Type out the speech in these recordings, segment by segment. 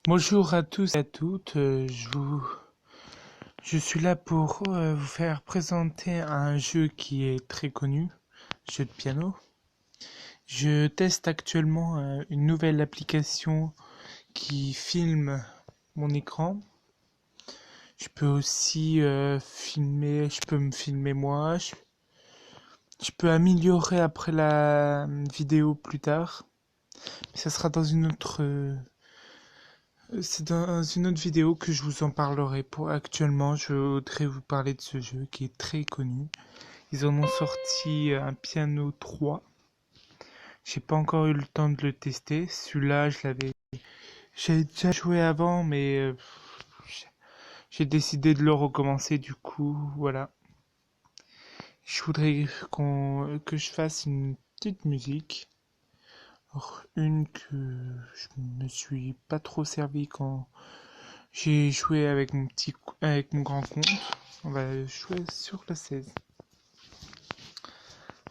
Bonjour à tous et à toutes, je suis là pour vous faire présenter un jeu qui est très connu, jeu de piano. Je teste actuellement une nouvelle application qui filme mon écran. Je peux aussi je peux me filmer moi, je peux améliorer après la vidéo plus tard. Mais ça sera dans une autre c'est dans une autre vidéo que je vous en parlerai. Pour actuellement, je voudrais vous parler de ce jeu qui est très connu. Ils en ont sorti un piano 3. J'ai pas encore eu le temps de le tester. Celui-là, j'avais déjà joué avant, mais j'ai décidé de le recommencer. Du coup, voilà. Je voudrais que je fasse une petite musique. Alors, une que je me suis pas trop servi quand j'ai joué avec avec mon grand compte. On va jouer sur la 16.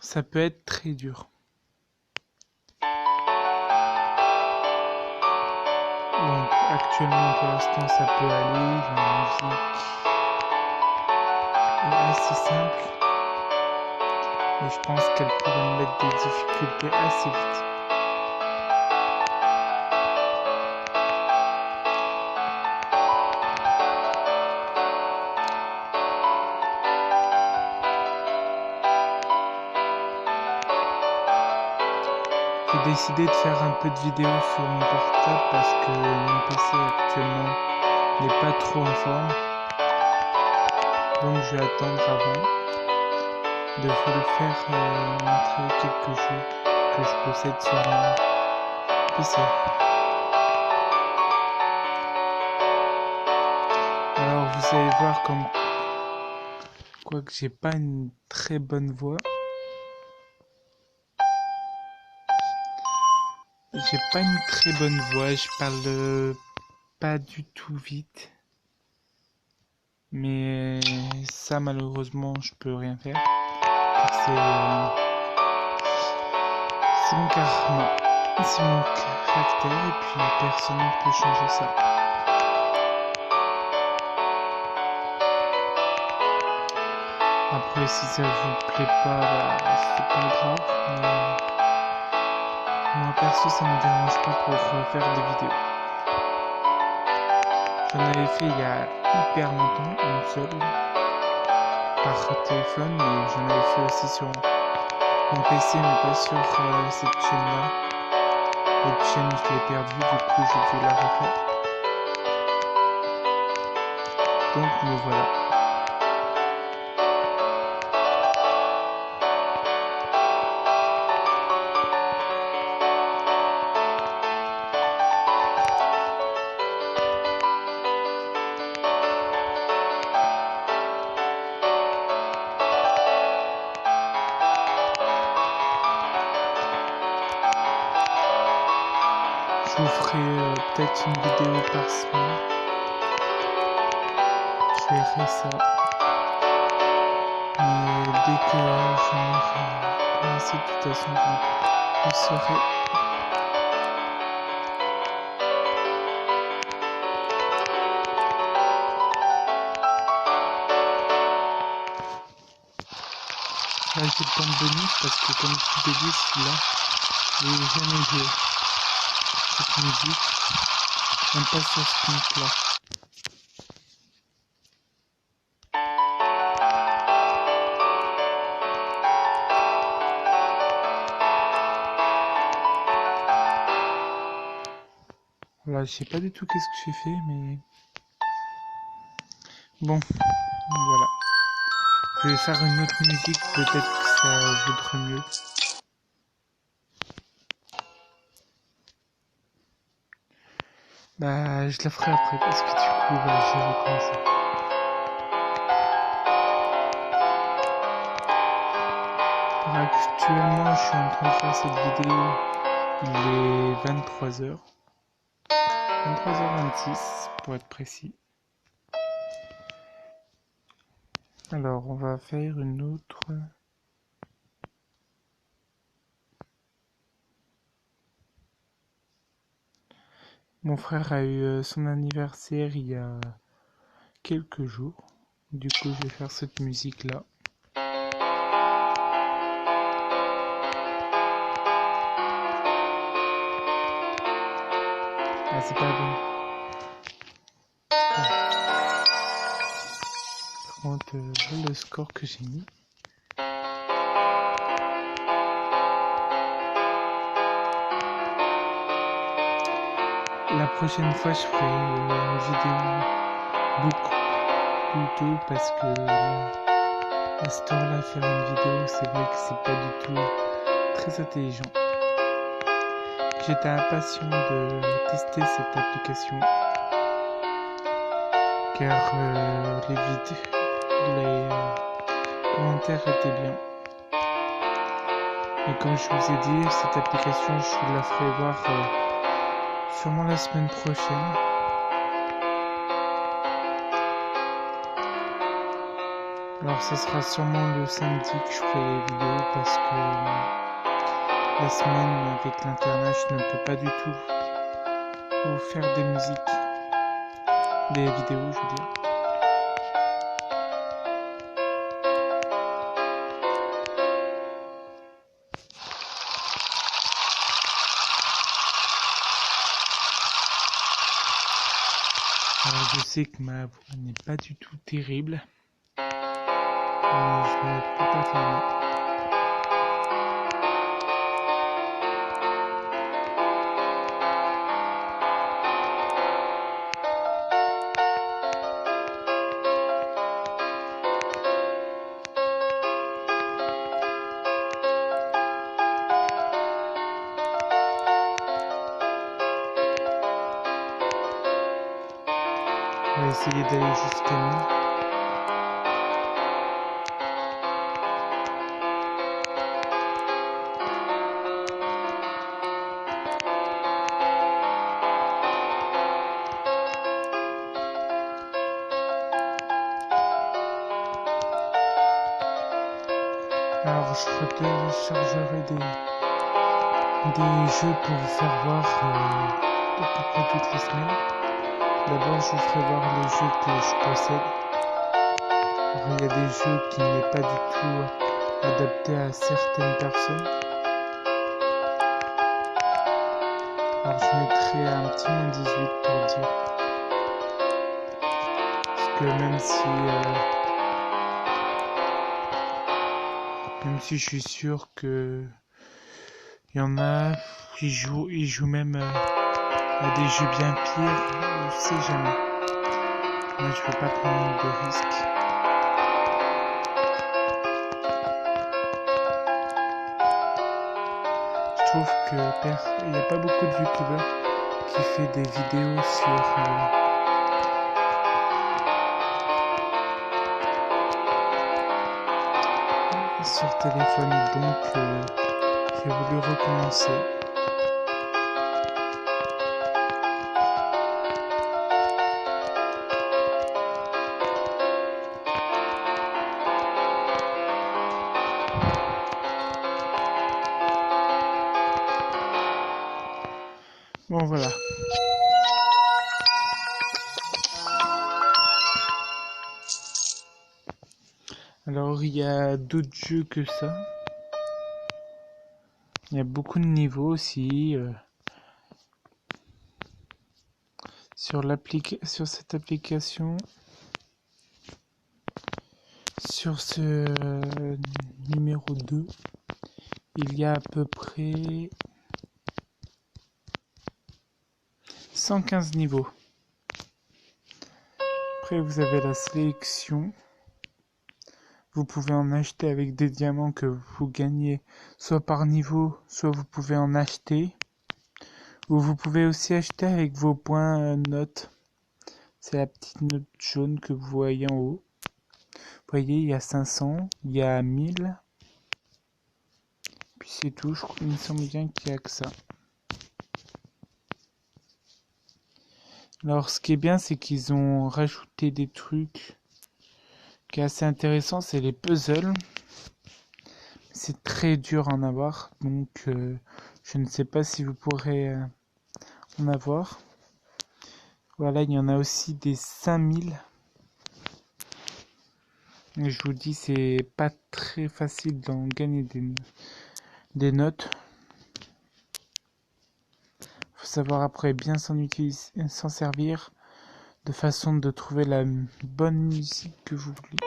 Ça peut être très dur. Donc actuellement pour l'instant ça peut aller. La musique est assez simple. Et je pense qu'elle pourrait me mettre des difficultés assez vite. J'ai décidé de faire un peu de vidéo sur mon portable parce que mon PC actuellement n'est pas trop en forme. Donc je vais attendre avant de vous le faire montrer quelques jeux que je possède sur mon PC. Alors vous allez voir comme quoi que j'ai pas une très bonne voix. J'ai pas une très bonne voix, je parle pas du tout vite. Mais ça malheureusement je peux rien faire. Car c'est mon karma. C'est mon caractère et puis personne ne peut changer ça. Après si ça vous plaît pas, bah, c'est pas grave. Mais moi perso ça me dérange pas pour faire des vidéos. J'en avais fait il y a hyper longtemps, une seule, par téléphone, mais j'en avais fait aussi sur mon PC, mais pas sur cette chaîne-là. L'autre chaîne, je l'ai perdue, du coup, j'ai dû la refaire. Donc, me voilà. Je vous ferai peut-être une vidéo par semaine. Je verrai ça. Mais dès que j'en aurai commencé, de toute façon, vous le saurez. Là, j'ai le temps de bonus parce que, comme je vous ai dit, celui-là, je n'ai jamais joué. Cette musique, même pas sur ce compte-là. Voilà, je sais pas du tout qu'est-ce que j'ai fait, mais bon, voilà. Je vais faire une autre musique, peut-être que ça vaudra mieux. Bah, je la ferai après parce que du coup, bah, je vais recommencer. Alors, actuellement, je suis en train de faire cette vidéo. Il est 23h. 23h26 pour être précis. Alors, on va faire une autre. Mon frère a eu son anniversaire il y a quelques jours. Du coup, je vais faire cette musique-là. Ah, c'est pas bon. Par contre, le score que j'ai mis. La prochaine fois, je ferai une vidéo beaucoup plus tôt parce que à cette heure-là, faire une vidéo, c'est vrai que c'est pas du tout très intelligent. J'étais impatient de tester cette application car les commentaires étaient bien. Et comme je vous ai dit, cette application, je vous la ferai voir sûrement la semaine prochaine. Alors ça sera sûrement le samedi que je ferai les vidéos parce que la semaine avec l'internet je ne peux pas du tout vous faire des musiques, des vidéos je veux dire. Alors je sais que ma voix n'est pas du tout terrible, mais je ne peux pas faire mieux. On va essayer d'aller jusqu'à 1000. Alors je téléchargerai des jeux pour vous faire voir à peu près toutes les semaines. D'abord je vous ferai voir les jeux que je possède. Alors, il y a des jeux qui n'est pas du tout adaptés à certaines personnes. Alors je mettrai un petit -18 pour dire. Parce que même si je suis sûr que il y en a qui jouent même à des jeux bien pires, je sais jamais. Moi je veux pas prendre de risques. Je trouve que il n'y a pas beaucoup de youtubeurs qui fait des vidéos sur téléphone, donc j'ai voulu recommencer. Bon voilà. Alors il y a d'autres jeux que ça. Il y a beaucoup de niveaux aussi sur cette application. Sur ce numéro 2, il y a à peu près 115 niveaux. Après vous avez la sélection. Vous pouvez en acheter avec des diamants que vous gagnez soit par niveau, soit vous pouvez en acheter. Ou vous pouvez aussi acheter avec vos points notes. C'est la petite note jaune que vous voyez en haut. Vous voyez, il y a 500, il y a 1000. Puis c'est tout, il me semble bien qu'il n'y a que ça. Alors ce qui est bien, c'est qu'ils ont rajouté des trucs qui est assez intéressant, c'est les puzzles. C'est très dur à en avoir, donc je ne sais pas si vous pourrez en avoir. Voilà, il y en a aussi des 5000. Et je vous dis, c'est pas très facile d'en gagner des notes. Faut savoir après bien s'en servir de façon de trouver la bonne musique que vous voulez.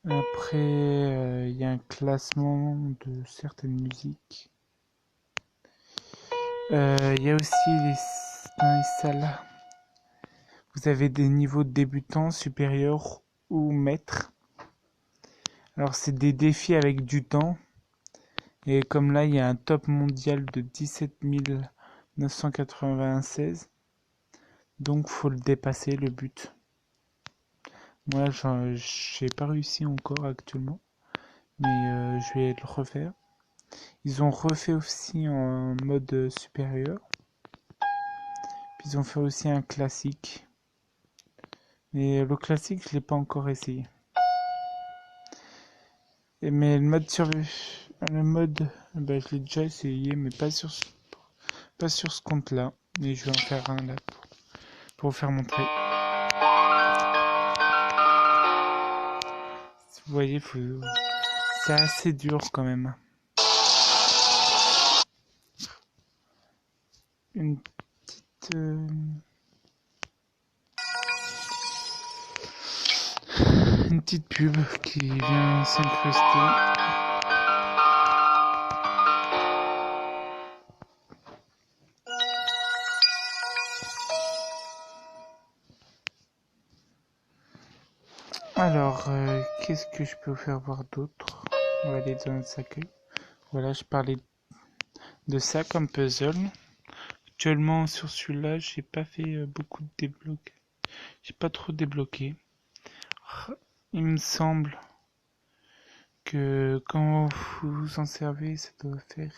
Après, il y a un classement de certaines musiques. Il y a aussi dans les salles, vous avez des niveaux de débutants, supérieurs ou maîtres. Alors c'est des défis avec du temps. Et comme là, il y a un top mondial de 17 996. Donc faut le dépasser, le but. Moi, j'ai pas réussi encore actuellement. Mais je vais le refaire. Ils ont refait aussi en mode supérieur. Puis ils ont fait aussi un classique. Mais le classique, je l'ai pas encore essayé. Mais le mode, bah, je l'ai déjà essayé, mais pas sur ce compte-là. Mais je vais en faire un là pour vous faire montrer. Vous voyez, c'est assez dur quand même. Une petite pub qui vient s'incruster. Alors, qu'est-ce que je peux vous faire voir d'autre? On va aller dans notre accueil. Voilà, je parlais de ça comme puzzle. Actuellement, sur celui-là, j'ai pas fait beaucoup de débloquer. J'ai pas trop débloqué. Il me semble que quand vous vous en servez, ça doit faire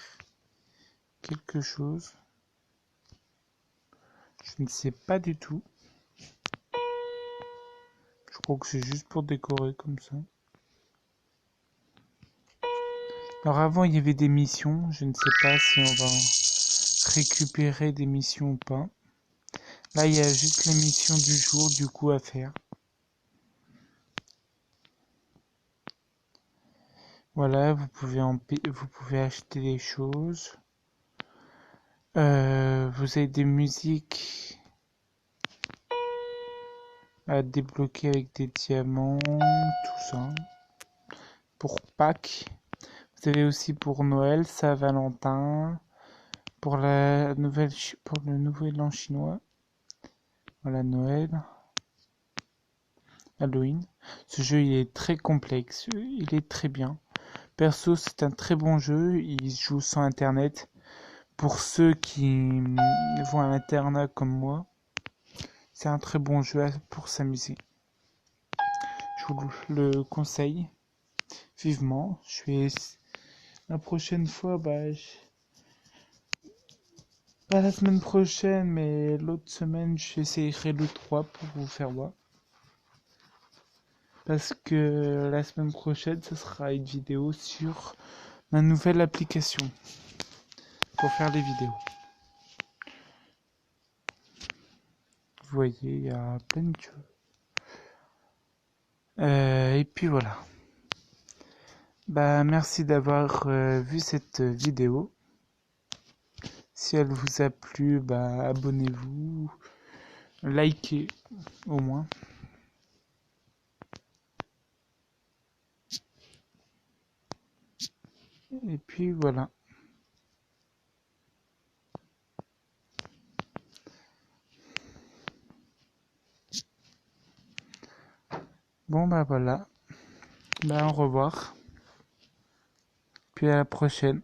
quelque chose. Je ne sais pas du tout. Je crois que c'est juste pour décorer comme ça. Alors avant, il y avait des missions. Je ne sais pas si on va récupérer des missions ou pas. Là, il y a juste les missions du jour, du coup, à faire. Voilà, vous pouvez acheter des choses. Vous avez des musiques à débloquer avec des diamants, tout ça. Pour Pâques. Vous avez aussi pour Noël, Saint-Valentin, pour le nouvel an chinois. Voilà, Noël, Halloween. Ce jeu, il est très complexe, il est très bien. Perso, c'est un très bon jeu, il se joue sans internet. Pour ceux qui vont à l'internat comme moi, c'est un très bon jeu pour s'amuser. Je vous le conseille vivement. La prochaine fois, pas la semaine prochaine, mais l'autre semaine, j'essayerai le 3 pour vous faire voir. Parce que la semaine prochaine, ce sera une vidéo sur ma nouvelle application pour faire les vidéos. Vous voyez, il y a plein de choses. Et puis voilà. Merci d'avoir vu cette vidéo. Si elle vous a plu, abonnez-vous, likez au moins. Et puis voilà. Bon voilà. Au revoir. Puis à la prochaine.